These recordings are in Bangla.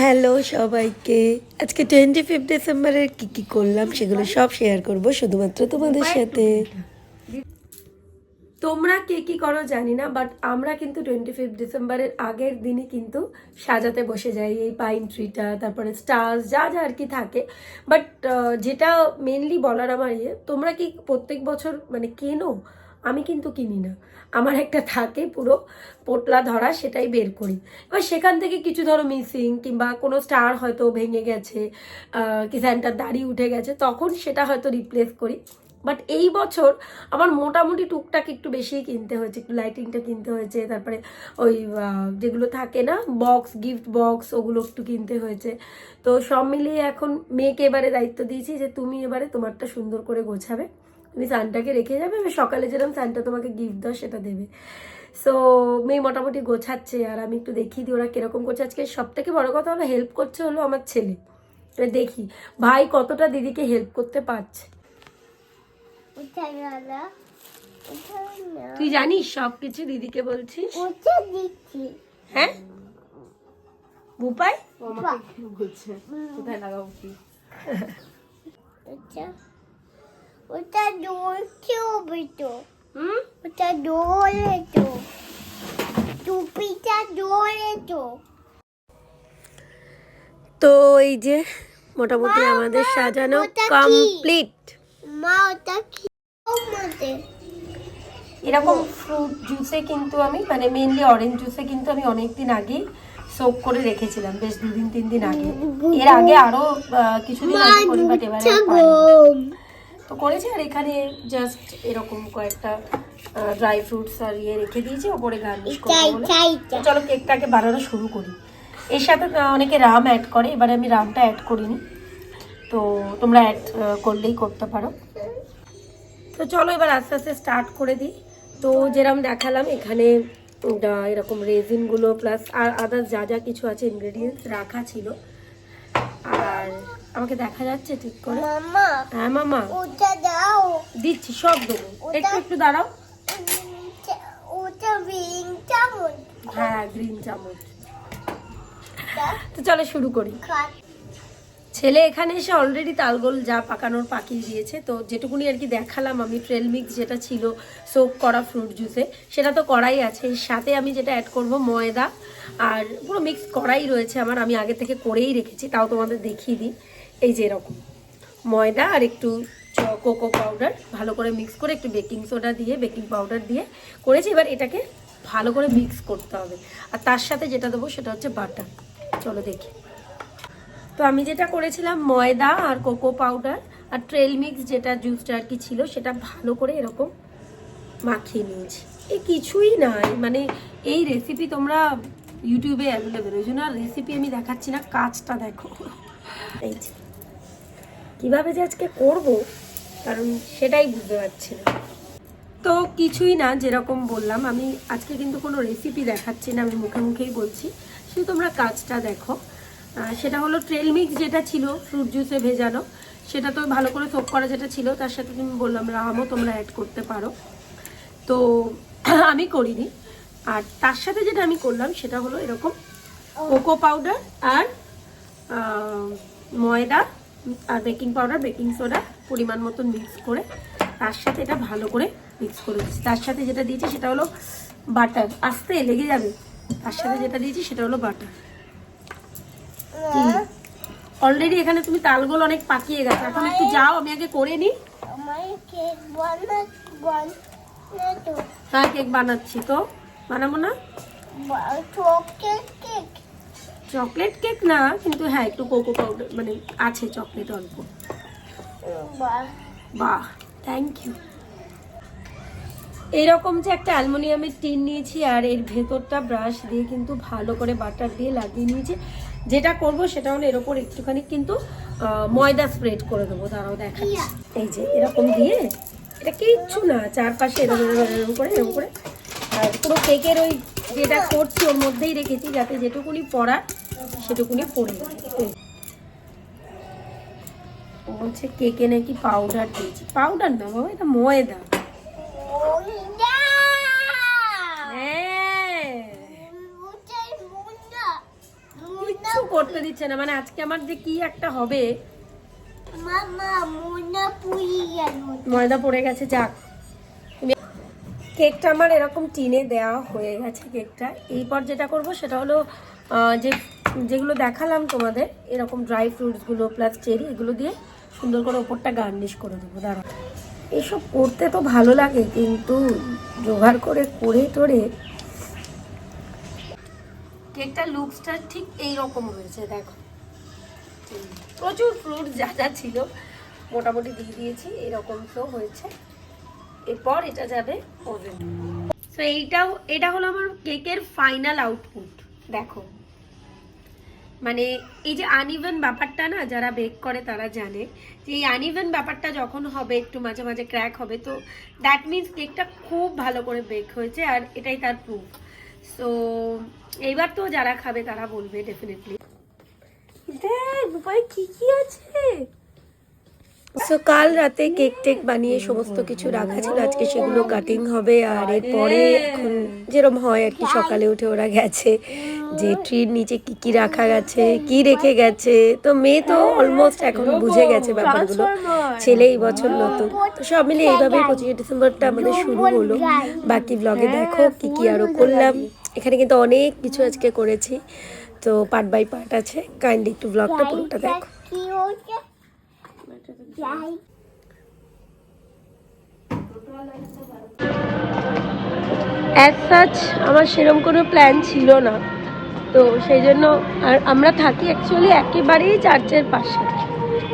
হ্যালো সবাইকে, আজকে 25 ডিসেম্বরের কি করলাম সেগুলো সব শেয়ার করব শুধুমাত্র তোমাদের সাথে। তোমরা কে কি করো জানি না, বাট আমরা কিন্তু 25 ডিসেম্বরের আগের দিনই কিন্তু সাজাতে বসে যাই এই পাইন ট্রিটা, তারপরে স্টার্স যা যা আর কি থাকে। বাট যেটা মেনলি বলার আমার তোমরা কি প্রত্যেক বছর মানে কেনো? আমি কিন্তু কিনি না, আমার একটা থাকে পুরো পোটলা ধরা, সেটাই বের করি। এবার সেখান থেকে কিছু ধরো মিসিং কিংবা কোনো স্টার হয়তো ভেঙে গেছে, কি স্যান্টার দাড়ি উঠে গেছে, তখন সেটা হয়তো রিপ্লেস করি। বাট এই বছর আমার মোটামুটি টুকটাক একটু বেশিই কিনতে হয়েছে, একটু লাইটিংটা কিনতে হয়েছে, তারপরে ওই যেগুলো থাকে না বক্স, গিফট বক্স, ওগুলো একটু কিনতে হয়েছে। তো সব মিলিয়ে এখন মেয়েকে এবারে দায়িত্ব দিয়েছি যে তুমি এবারে তোমারটা সুন্দর করে গোছাবে, তুমি সানটাকে রেখে যাবে, আমি সকালে যেরকম সানটা তোমাকে গিফট দাও সেটা দেবে। সো মেয়ে মোটামুটি গোছাচ্ছে আর আমি একটু দেখিয়ে দিই ওরা কিরকম করছে। আজকে সব থেকে বড় কথা হলো হেল্প করছে হলো আমার ছেলে। দেখি ভাই কতটা দিদিকে হেল্প করতে পারছে। তুই জানিস সবকিছু দিদিকে বলছিস? হ্যাঁ বুপাই বলছে কোথায় লাগাবো কি। ওটা ডলছে হবে তো, ওটা ডলে তো, টুপিটা ডলে তো। তো এই যে মোটামুটি আমাদের সাজানো কমপ্লিট। মা ওটা কি মতে? এরকম ফ্রুট জুসে কিন্তু আমি মানে মেনলি অরেঞ্জ জুসে কিন্তু আমি অনেকদিন আগে সোক করে রেখেছিলাম, বেশ 2-3 দিন আগে। এর আগে আরো কিছুদিন আগে করি, বাট এবারে তো করেছি। আর এখানে জাস্ট এরকম কয়েকটা ড্রাই ফ্রুটস আর রেখে দিয়েছি, ওপরে গার্নিশ করবো বলে। চলো কেকটাকে বানানো শুরু করি। এর সাথে অনেকে রাম অ্যাড করে, এবারে আমি রামটা অ্যাড করিনি, তো তোমরা অ্যাড করলেই করতে পারো। তো চলো এবার আস্তে আস্তে স্টার্ট করে দিই। তো যেরকম দেখালাম এখানে এরকম রেজিনগুলো প্লাস আর আদার্স যা যা কিছু আছে ইনগ্রেডিয়েন্টস রাখা ছিল। আর আমাকে দেখা যাচ্ছে ঠিক করে? মামা, হ্যাঁ মামা ওটা দাও। দিচ্ছি, সব দেবো, একটু একটু দাঁড়াও। ওটা গ্রিন চামচ। হ্যাঁ গ্রিন চামচ। তো চলো শুরু করি। ছেলে এখানে এসে অলরেডি তালগোল যা পাকানোর পাকিয়ে দিয়েছে। তো যেটুকুনি আর কি দেখালাম আমি, ট্রেল মিক্স যেটা ছিল সোক করা ফ্রুট জুসে, সেটা তো করাই আছে। এর সাথে আমি যেটা অ্যাড করব ময়দা, আর পুরো মিক্স করাই রয়েছে আমার, আমি আগে থেকে করেই রেখেছি, তাও তোমাদের দেখিয়ে দিই। এই যে এরকম ময়দা আর একটু কোকো পাউডার ভালো করে মিক্স করে, একটু বেকিং সোডা দিয়ে বেকিং পাউডার দিয়ে করেছি। এবার এটাকে ভালো করে মিক্স করতে হবে। আর তার সাথে যেটা দেবো সেটা হচ্ছে বাটার। চলো দেখি। তো আমি যেটা করেছিলাম ময়দা আর কোকো পাউডার আর ট্রেল মিক্স যেটা জুসটা আর কি ছিল, সেটা ভালো করে এরকম মাখিয়ে নিয়েছি। এই কিছুই নাই, মানে এই রেসিপি তোমরা ইউটিউবে অ্যাভেলেবেল, ওই জন্য আর রেসিপি আমি দেখাচ্ছি না, কাজটা দেখো। এই যে কীভাবে যে আজকে করবো, কারণ সেটাই বুঝতে পারছি না। তো কিছুই না, যেরকম বললাম আমি আজকে কিন্তু কোনো রেসিপি দেখাচ্ছি না, আমি মুখে মুখেই বলছি, শুধু তোমরা কাজটা দেখো। সেটা হলো ট্রেল মিক্স যেটা ছিল ফ্রুট জুসে ভেজানো, সেটা তো ভালো করে সোক করা যেটা ছিল, তার সাথে তুমি বললাম রামও তোমরা অ্যাড করতে পারো, তো আমি করিনি। আর তার সাথে যেটা আমি করলাম সেটা হলো এরকম কোকো পাউডার আর ময়দা আর বেকিং পাউডার বেকিং সোডা পরিমাণ মতন মিক্স করে তার সাথে এটা ভালো করে মিক্স করে দিচ্ছি। তার সাথে যেটা দিয়েছি সেটা হলো বাটার, আস্তে লেগে যাবে। তার সাথে যেটা দিয়েছি সেটা হলো বাটার। অলরেডি এখানে তুমি তালগোল অনেক পাকিয়ে গেছে, এখন একটু যাও, আমি আগে করে নিই। হ্যাঁ কেক বানাচ্ছি, তো বানাবো না? চকলেট কেক না, কিন্তু হ্যাঁ একটু কোকো পাউডার মানে আছে, চকলেট অল্প। বাহ থ্যাংক ইউ। এইরকম যে একটা অ্যালুমিনিয়ামের টিন নিয়েছি, আর এর ভেতরটা ব্রাশ দিয়ে কিন্তু ভালো করে বাটার দিয়ে লাগিয়ে নিয়েছি। যেটা করব সেটা হলো এর ওপর একটুখানি কিন্তু ময়দা স্প্রেড করে দেবো, দাঁড়াও দেখাচ্ছি। এই যে এরকম দিয়ে, এটা কিচ্ছু না, চারপাশে এরকম করে আর পুরো কেকের ওই যেটা করছি ওর মধ্যেই রেখেছি, যাতে যেটুকুনি পড়ার সেটুকুনি পড়ে যায়। ও বলছে কেকে নাকি পাউডার দিয়েছি, পাউডার না বাবা, এটা ময়দা। কিচ্ছু ভাবতে দিচ্ছে না, মানে আজকে আমার যে কি একটা হবে। মামা ময়দা পুড়িয়ে গেল। ময়দা পড়ে গেছে, যাক। কেকটা আমার এরকম টিনে দেওয়া হয়ে গেছে কেকটা। এরপর যেটা করব সেটা হলো যেগুলো দেখালাম তোমাদের, এরকম ড্রাই ফ্রুটসগুলো প্লাস চেরি এগুলো দিয়ে সুন্দর করে ওপরটা গার্নিশ করে দেবো। দাঁড়া, এসব করতে তো ভালো লাগে, কিন্তু জোগাড় করে টোরে কেকটার লুকসটা ঠিক এইরকম হয়েছে। দেখো, প্রচুর ফ্রুট যা যা ছিল মোটামুটি দিয়ে দিয়েছি, এরকম তো হয়েছে। এরপর এটা যাবে ওভেন। তো এটা হলো আমার কেকের ফাইনাল আউটপুট। দেখো, মানে এই যে আনইভেন ব্যাপারটা না, যারা বেক করে তারা জানে যে এই আনইভেন ব্যাপারটা যখন হবে, একটু মাঝে মাঝে ক্র্যাক হবে, তো দ্যাট মিনস কেকটা খুব ভালো করে বেক হয়েছে, আর এটাই তার প্রুফ। সো এইবার তো যারা খাবে তারা বলবে ডেফিনেটলি। দেখ উপায় কি কি আছে। সো কাল রাতে কেক টেক বানিয়ে সমস্ত কিছু রাখা ছিল, আজকে সেগুলো কাটিং হবে। আর এরপরে এখন যেরকম হয় আর কি, সকালে উঠে ওরা গেছে যে ট্রির নিচে কি কি রাখা গেছে, কি রেখে গেছে। তো মেয়ে তো অলমোস্ট এখন বুঝে গেছে ব্যাপারগুলো, ছেলে এই বছর নতুন। তো সব মিলে এইভাবেই 25 ডিসেম্বরটা আমাদের শুরু হলো। বাকি ব্লগে দেখো কি কি আরো করলাম। এখানে কিন্তু অনেক কিছু আজকে করেছি, তো পার্ট বাই পার্ট আছে, কাইন্ডলি একটু ব্লগটা পুরোটা দেখো। কি হচ্ছে? যাই অ্যাজ সাচ আমার সেরকম কোনো প্ল্যান ছিল না, তো সেই জন্য। আর আমরা থাকি অ্যাকচুয়ালি একেবারেই চার্চের পাশে,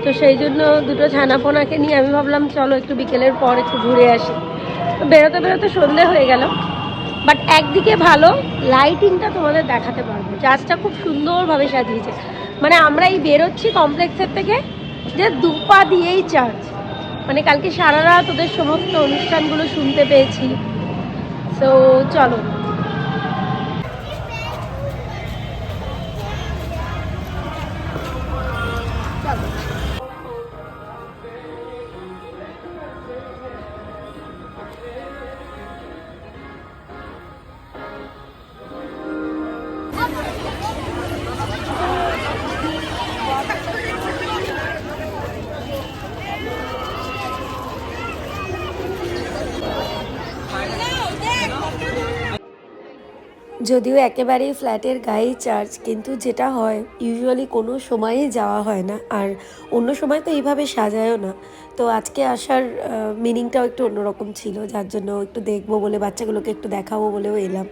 তো সেই জন্য দুটো ছানাপোনাকে নিয়ে আমি ভাবলাম চলো একটু বিকেলের পর একটু ঘুরে আসি। তো বেরোতে বেরোতে সন্ধে হয়ে গেল, বাট একদিকে ভালো, লাইটিংটা তোমাদের দেখাতে পারবো। চার্চটা খুব সুন্দরভাবে সাজিয়েছে, মানে আমরা এই বেরোচ্ছি কমপ্লেক্সের থেকে, যে দুপা দিয়েই চার্চ। মানে কালকে সারা রাত ওদের সমস্ত অনুষ্ঠানগুলো শুনতে পেয়েছি। তো চলো, যদিও একেবারেই ফ্ল্যাটের গায়েই চার্চ, কিন্তু যেটা হয় ইউজুয়ালি কোনো সময়ই যাওয়া হয় না, আর অন্য সময় তো এইভাবে সাজায়ও না। তো আজকে আসার মিনিংটাও একটু অন্যরকম ছিল, যার জন্য একটু দেখবো বলে, বাচ্চাগুলোকে একটু দেখাবো বলেও এলাম।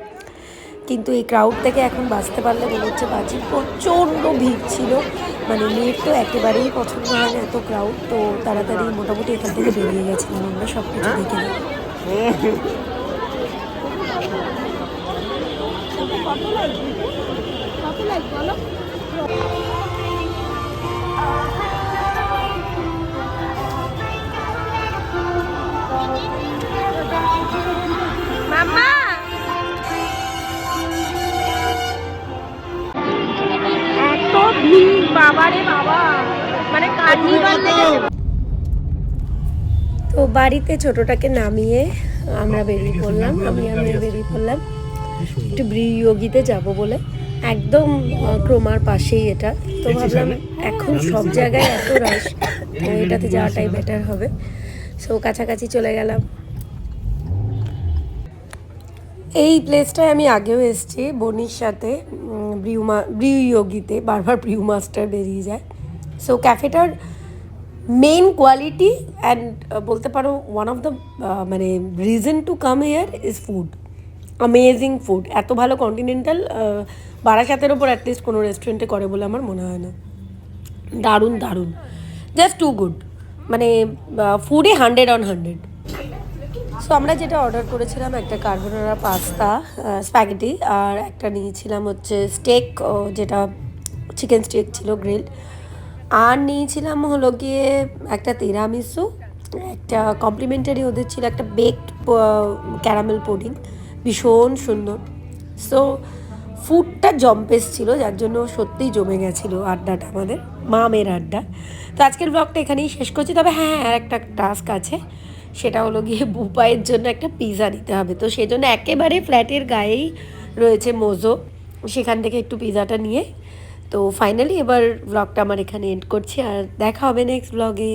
কিন্তু এই ক্রাউড থেকে এখন বাঁচতে পারলে মনে হচ্ছে বাঁচি। প্রচণ্ড ভিড় ছিল, মানে মেয়ের তো একেবারেই পছন্দ হয় না এত ক্রাউড। তো তাড়াতাড়ি মোটামুটি এখান থেকে বেরিয়ে গেছিলাম আমরা সব কিছু দেখে। কত লাইক বলো? মামা এত ভিড়, বাবারে বাবা, মানে কার্নিভাল লেগেছে। তো বাড়িতে ছোটটাকে নামিয়ে আমরা বেরিয়ে পড়লাম, আমি বেরিয়ে পড়লাম একটু ব্রিয়োগিতে যাব বলে। একদম ক্রোমার পাশেই এটা। তো ভাবলাম এখন সব জায়গায় এত রাশ, তো এটাতে যাওয়াটাই বেটার হবে। সো কাছাকাছি চলে গেলাম। এই প্লেসটায় আমি আগেও এসেছি বনির সাথে, ব্রিয়োগিতে। বারবার ব্রিউ মাস্টার বেরিয়ে যায়। সো ক্যাফেটার মেইন কোয়ালিটি অ্যান্ড বলতে পারো ওয়ান অফ দ্য মানে reason to come here is food. Amazing food. এত ভালো কন্টিনেন্টাল বারাসাতের ওপর অ্যাটলিস্ট কোনো রেস্টুরেন্টে করে বলে আমার মনে হয় না। দারুণ দারুণ, জাস্ট টু গুড, মানে ফুডে 100/100। সো আমরা যেটা অর্ডার করেছিলাম, একটা কার্বোনারা পাস্তা স্প্যাগেটি, আর একটা নিয়েছিলাম হচ্ছে স্টেক, যেটা চিকেন স্টেক ছিল গ্রিলড, আর নিয়েছিলাম হলো গিয়ে একটা তিরামিসু, একটা কমপ্লিমেন্টারি ওদের ছিল একটা বেকড ক্যারামেল পুডিং, ভীষণ সুন্দর। সো ফুডটা জম্পেস ছিল, যার জন্য সত্যিই জমে গেছিলো আড্ডাটা, আমাদের মামের আড্ডা। তো আজকের ব্লগটা এখানেই শেষ করছি। তবে হ্যাঁ, আর একটা টাস্ক আছে, সেটা হলো গিয়ে বুপাইয়ের জন্য একটা পিৎজা দিতে হবে। তো সেই জন্য একেবারে ফ্ল্যাটের গায়েই রয়েছে মোজো, সেখান থেকে একটু পিৎজাটা নিয়ে তো ফাইনালি এবার ব্লগটা আমার এখানে এন্ড করছি, আর দেখা হবে নেক্সট ব্লগে।